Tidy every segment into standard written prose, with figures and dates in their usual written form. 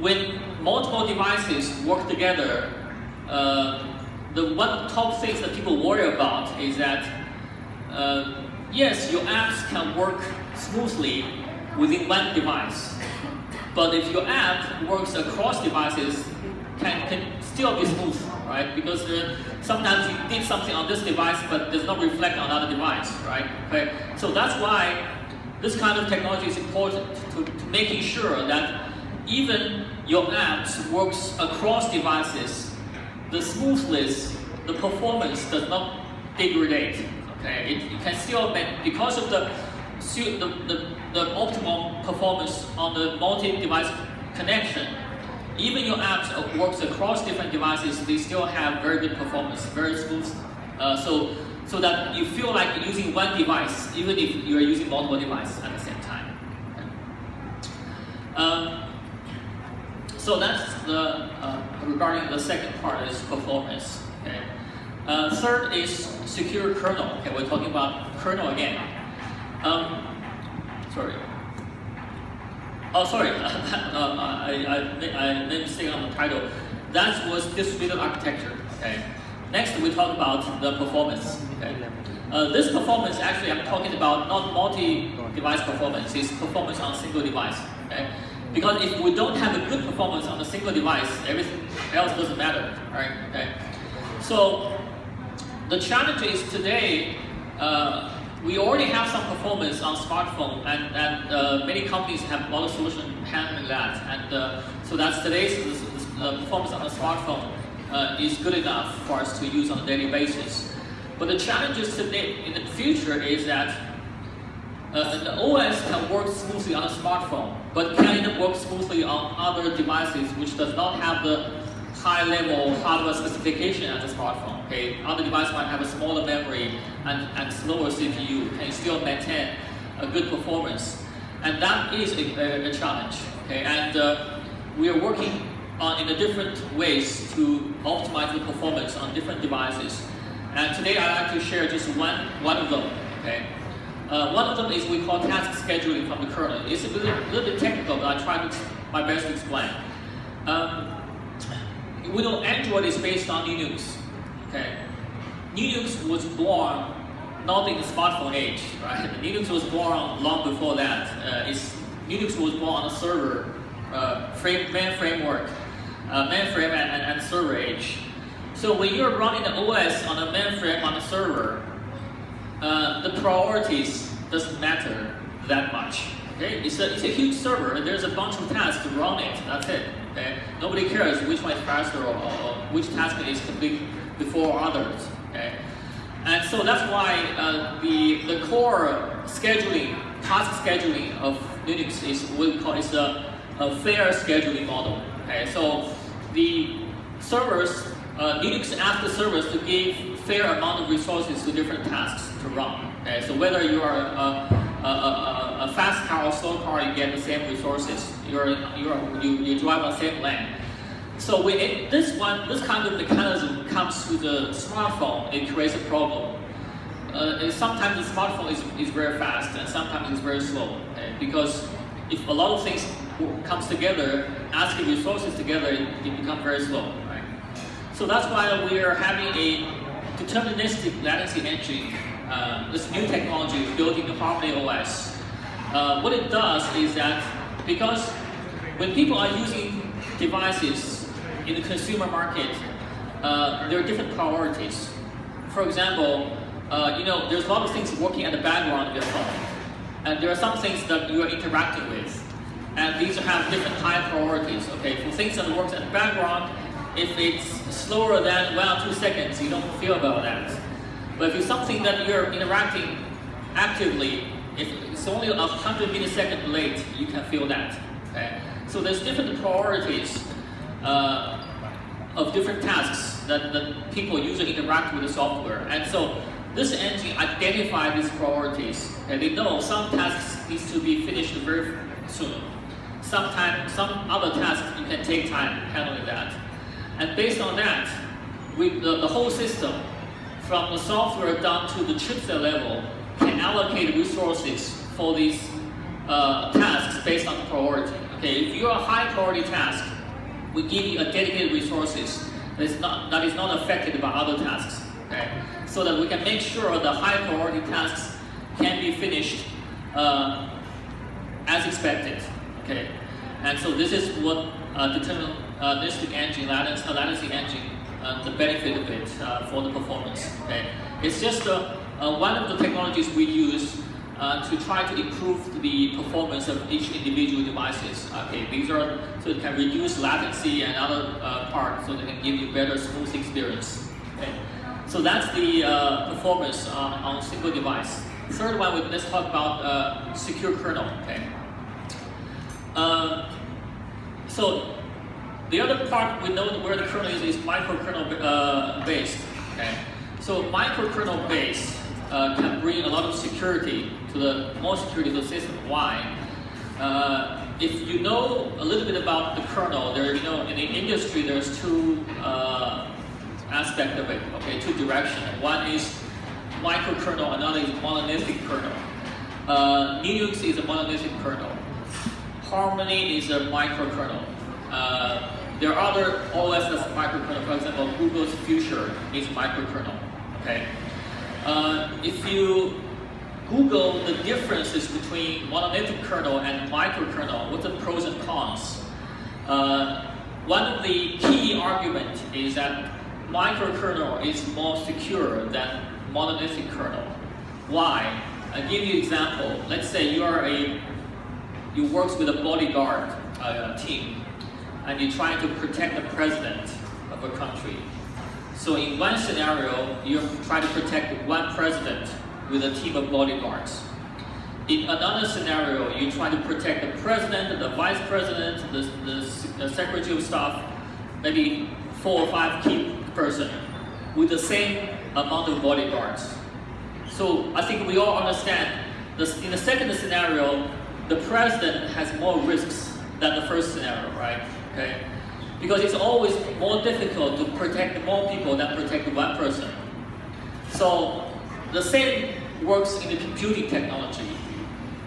when multiple devices work together, the one top things that people worry about is that yes, your apps can work smoothly within one device, but if your app works across devices, can still be smooth, right? Because sometimes you did something on this device, but does not reflect on another device, right? Okay. So that's why this kind of technology is important to making sure that even your apps works across devices, the smoothness, the performance does not degrade. Okay, it can still because of the optimal performance on the multi-device connection. Even your apps works across different devices, they still have very good performance, very smooth. So that you feel like you're using one device, even if you're using multiple devices at the same time. Okay. So that's the regarding the second part is performance. Okay. Third is secure kernel. Okay, we're talking about kernel again. Sorry. Oh, sorry. I made a mistake on the title. That was distributed architecture. Okay. Next, we talk about the performance. Okay. This performance, actually, I'm talking about not multi-device performance. It's performance on a single device. Okay. Because if we don't have a good performance on a single device, everything else doesn't matter. Right? Okay. So the challenge is today. We already have some performance on smartphone, and many companies have a lot of solutions handling that. And so that's today's performance on a smartphone is good enough for us to use on a daily basis. But the challenges today in the future is that the OS can work smoothly on a smartphone, but can it work smoothly on other devices which does not have the high-level hardware specification as a smartphone. Okay, other devices might have a smaller memory and slower CPU. Can you still maintain a good performance? And that is a challenge. Okay, and we are working in the different ways to optimize the performance on different devices. And today I'd like to share just one of them. Okay, one of them is we call task scheduling from the kernel. It's a little bit technical, but I try my best to explain. We know Android is based on Linux. Okay, Linux was born not in the smartphone age, right? Linux was born long before that. Linux was born on a server, mainframe and server age. So when you're running the OS on a mainframe on a server, the priorities doesn't matter that much. Okay, it's a huge server, and there's a bunch of tasks to run it. That's it. Okay, nobody cares which one is faster or which task is complete before others. Okay, and so that's why the core scheduling, task scheduling of Linux is what we call a fair scheduling model. Okay, so the servers, Linux asks the servers to give fair amount of resources to different tasks to run. Okay, so whether you are a fast car or slow car, you get the same resources. You drive on the same lane. So this kind of mechanism comes to the smartphone, it creates a problem. Sometimes the smartphone is very fast, and sometimes it's very slow. Okay? Because if a lot of things comes together, asking resources together, it becomes very slow. Right? So that's why we are having a deterministic latency engine. This new technology built into Harmony OS. What it does is that because when people are using devices in the consumer market, there are different priorities. For example, there's a lot of things working at the background of your phone, and there are some things that you are interacting with, and these have different high priorities. Okay, for things that works at the background, if it's slower than 1 or 2 seconds, you don't feel about that. But if it's something that you're interacting actively, if it's only 100 milliseconds late, you can feel that. Okay? So there's different priorities of different tasks that people usually interact with the software. And so this engine identifies these priorities. And they know some tasks needs to be finished very soon. Some other tasks you can take time handling that. And based on that, the whole system, from the software down to the chipset level, can allocate resources for these tasks based on priority. Okay, if you're a high priority task, we give you a dedicated resources that is not affected by other tasks. Okay, so that we can make sure the high priority tasks can be finished as expected. Okay, and so this is what deterministic engine, latency engine, the benefit of it for the performance. Okay, it's just one of the technologies we use to try to improve the performance of each individual devices. Okay, these are so it can reduce latency and other parts, so they can give you better smooth experience. Okay, so that's the performance on single device. Third one, let's talk about secure kernel. Okay. So the other part we know where the kernel is microkernel based. Okay. So microkernel based can bring a lot of security to more security to the system. Why? If you know a little bit about the kernel, in the industry there's two aspects of it. Okay, two directions. One is microkernel, another is monolithic kernel. Linux is a monolithic kernel. Harmony is a microkernel. There are other OS that's microkernel. For example, Google's Fuchsia is microkernel. Okay. If you Google the differences between monolithic kernel and microkernel, what's the pros and cons? One of the key arguments is that microkernel is more secure than monolithic kernel. Why? I'll give you an example. Let's say you work with a bodyguard team, and you're trying to protect the president of a country. So in one scenario, you try to protect one president with a team of bodyguards. In another scenario, you try to protect the president, the vice president, the secretary of staff, maybe 4 or 5 key person with the same amount of bodyguards. So I think we all understand in the second scenario, the president has more risks than the first scenario, right? Okay, because it's always more difficult to protect more people than protect one person. So the same works in the computing technology.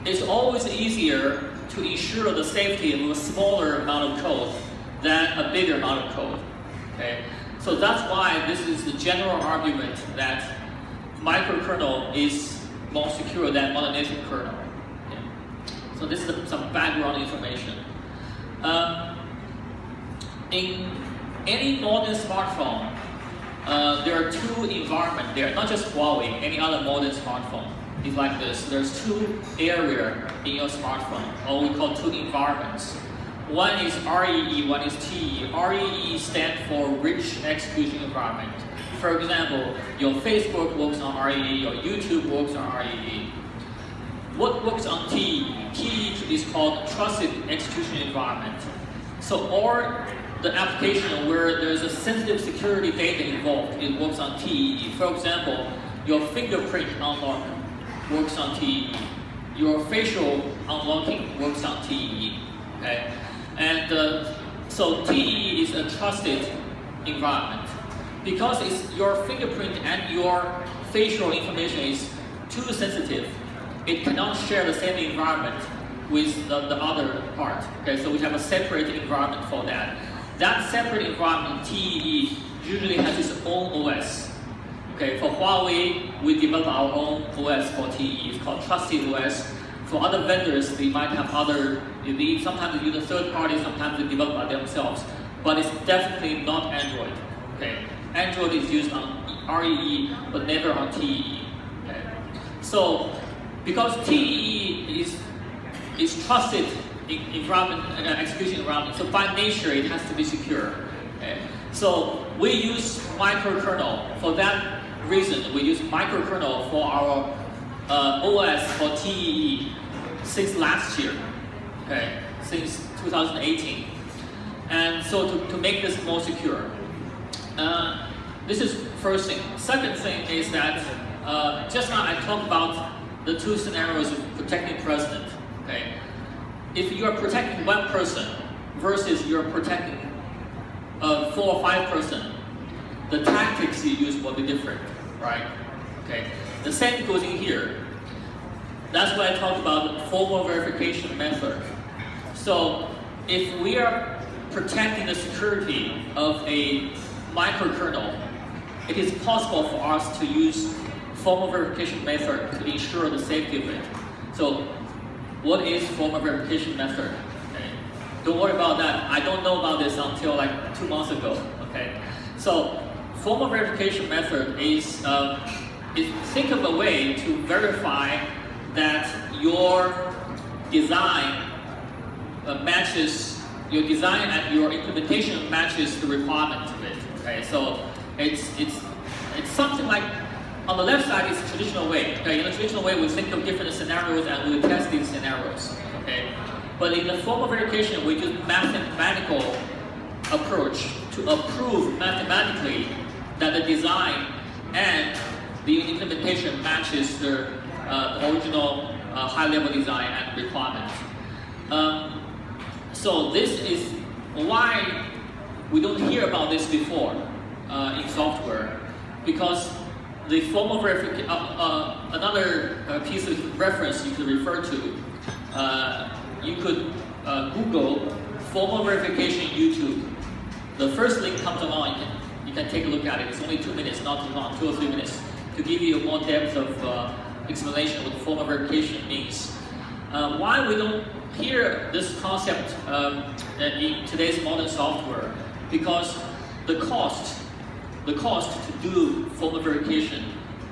It's always easier to ensure the safety of a smaller amount of code than a bigger amount of code. Okay, so that's why this is the general argument that microkernel is more secure than monolithic kernel. Okay. So this is some background information. In any modern smartphone, there are two environments there, not just Huawei, any other modern smartphone. It's like this. There's two areas in your smartphone, or we call two environments. One is REE, one is TEE. REE stands for Rich Execution Environment. For example, your Facebook works on REE, your YouTube works on REE. What works on TEE? TEE is called Trusted Execution Environment. So all the application where there's a sensitive security data involved, it works on TEE. For example, your fingerprint unlock works on TEE. Your facial unlocking works on TEE. Okay? And so TEE is a trusted environment. Because your fingerprint and your facial information is too sensitive, it cannot share the same environment with the other part. Okay, so we have a separate environment for that. That separate environment, TEE, usually has its own OS. Okay, for Huawei, we develop our own OS for TEE. It's called Trusted OS. For other vendors, they might have other. Sometimes they use a third party, sometimes they develop by themselves. But it's definitely not Android. Okay, Android is used on REE, but never on TEE. Okay, so because TEE is trusted environment, execution environment, so by nature it has to be secure. Okay? So we use microkernel. For that reason, we use microkernel for our OS for TEE since last year, okay, since 2018. And so to make this more secure. This is first thing. Second thing is that just now I talked about the two scenarios of protecting president. Okay, if you are protecting one person versus you're protecting 4 or 5 person, the tactics you use will be different, right? Okay, the same goes in here. That's why I talked about the formal verification method. So if we are protecting the security of a microkernel, it is possible for us to use formal verification method to ensure the safety of it. So what is formal verification method? Okay. Don't worry about that. I don't know about this until like 2 months ago. Okay. So formal verification method is think of a way to verify that your design matches, your design and your implementation matches the requirement of it. Okay, so it's something like, on the left side is the traditional way. Okay, in the traditional way we think of different scenarios and we test these scenarios. Okay, but in the formal verification we use mathematical approach to approve mathematically that the design and the implementation matches the original high-level design and requirements. So this is why we don't hear about this before in software, because the formal verification, another piece of reference you could refer to, you could Google formal verification YouTube. The first link comes along, you can take a look at it. It's only 2 minutes, not too long, 2 or 3 minutes, to give you a more depth of explanation of what formal verification means. Why we don't hear this concept in today's modern software? Because the cost to do formal verification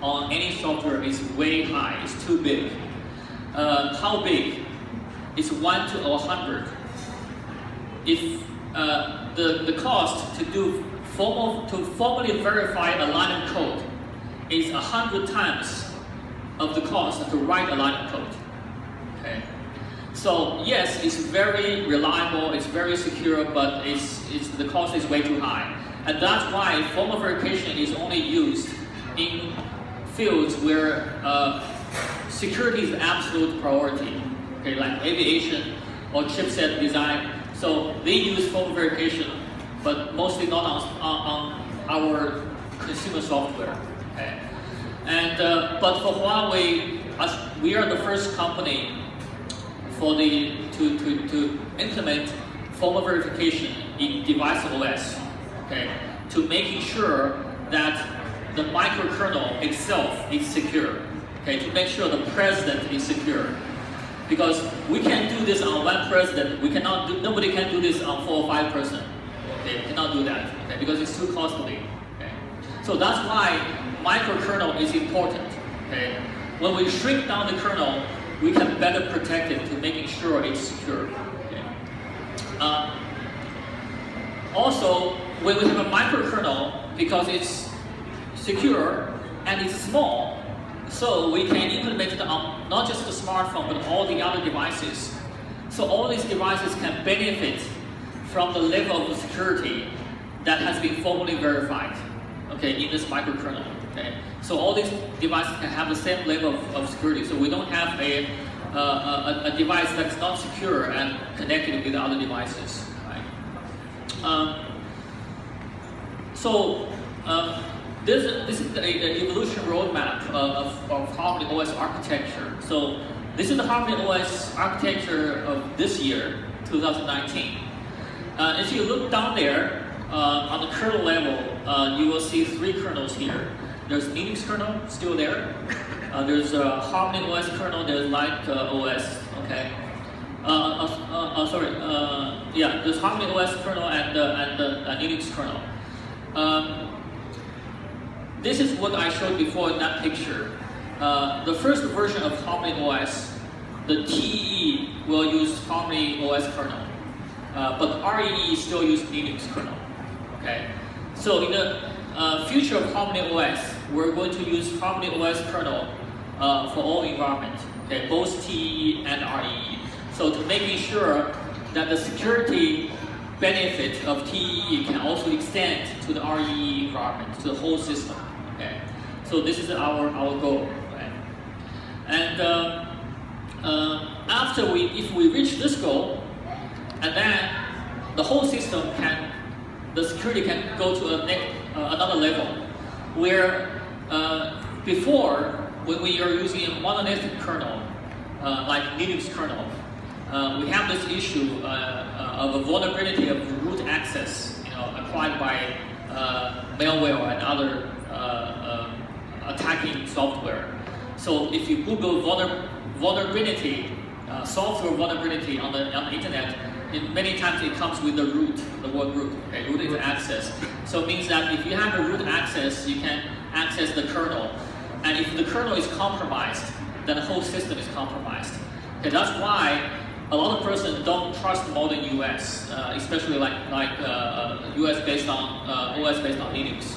on any software is way high. It's too big. How big? It's 1 to 100. If the cost to formally verify a line of code is 100 times of the cost to write a line of code. Okay. So yes, it's very reliable, it's very secure, but the cost is way too high. And that's why formal verification is only used in fields where security is absolute priority. Okay, like aviation or chipset design. So they use formal verification, but mostly not on our consumer software. Okay. And but for Huawei, we are the first company to implement formal verification in device OS. Okay, to making sure that the microkernel itself is secure. Okay, to make sure the president is secure. Because we can't do this on one president. Nobody can do this on 4 or 5 person. Okay, cannot do that. Okay, because it's too costly. Okay, so that's why microkernel is important. Okay, when we shrink down the kernel, we can better protect it to making sure it's secure. Okay. Also, when we have a microkernel, because it's secure and it's small, so we can implement it on not just the smartphone, but all the other devices. So all these devices can benefit from the level of security that has been formally verified, okay, in this microkernel. Okay. So all these devices can have the same level of security. So we don't have a device that's not secure and connected with other devices. Right? This is the evolution roadmap of Harmony OS architecture. So this is the Harmony OS architecture of this year, 2019. If you look down there, on the kernel level, you will see 3 kernels here. There's Linux kernel still there. There's Harmony OS kernel. There's Light OS. Okay. There's Harmony OS kernel and Linux kernel. This is what I showed before in that picture. The first version of Harmony OS, the TEE will use Harmony OS kernel, but REE still use Linux kernel. Okay. So in the future of Harmony OS, we're going to use Harmony OS kernel for all environments, okay, both TEE and REE. So to making sure that the security benefit of TEE can also extend to the REE environment, to the whole system. Okay. So this is our goal. Right? And if we reach this goal, and then the whole system the security can go to another level, where before, when we are using a monolithic kernel, like Linux kernel, we have this issue of a vulnerability of root access, acquired by malware and other attacking software. So if you Google vulnerability, software vulnerability on the internet, many times it comes with the root, the word root. Okay, root is access. So it means that if you have a root access, you can access the kernel. And if the kernel is compromised, then the whole system is compromised. Okay, that's why a lot of persons don't trust modern US, especially like US based on OS based on Linux.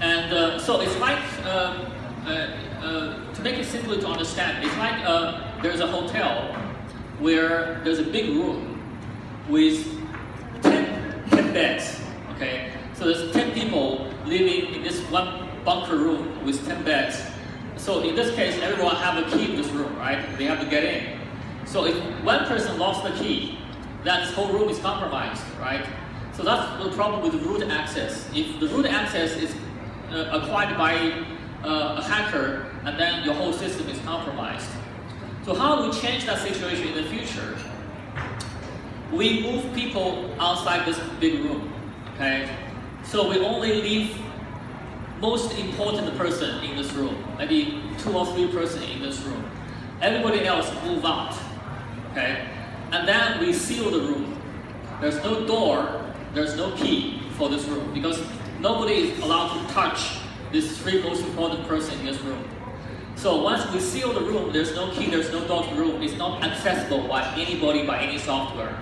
And so it's like to make it simpler to understand, it's like there's a hotel where there's a big room with 10 beds. Okay, so there's 10 people living in this one bunker room with 10 beds. So in this case, everyone have a key in this room, right? They have to get in. So if one person lost the key, then this whole room is compromised, right? So that's the problem with root access. If the root access is acquired by a hacker, and then your whole system is compromised. So how do we change that situation in the future? We move people outside this big room, okay? So we only leave most important person in this room, maybe 2 or 3 person in this room. Everybody else move out, okay? And then we seal the room. There's no door, there's no key for this room because nobody is allowed to touch these 3 most important person in this room. So once we seal the room, there's no key, there's no door to the room. It's not accessible by anybody, by any software.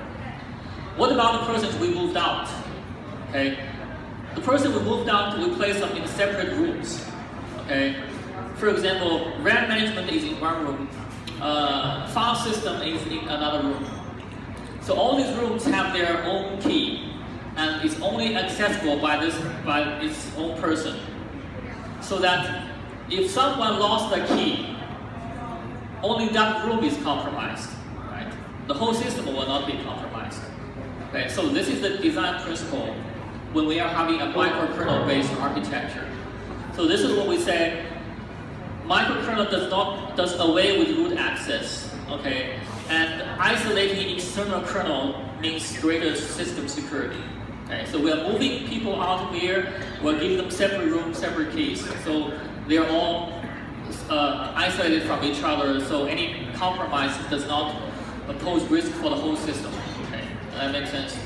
What about the persons we moved out? Okay, the person we moved out, we place them in separate rooms. Okay, for example, RAM management is in one room, file system is in another room. So all these rooms have their own key, and it's only accessible by its own person. So that if someone lost the key, only that room is compromised, right? The whole system will not be compromised. Okay, so this is the design principle when we are having a microkernel-based architecture. So this is what we say: microkernel does away with root access, okay? And isolating external kernel means greater system security. Okay, so we are moving people out here, we're giving them separate rooms, separate keys. So they are all isolated from each other, so any compromise does not pose risk for the whole system. Okay, does that make sense?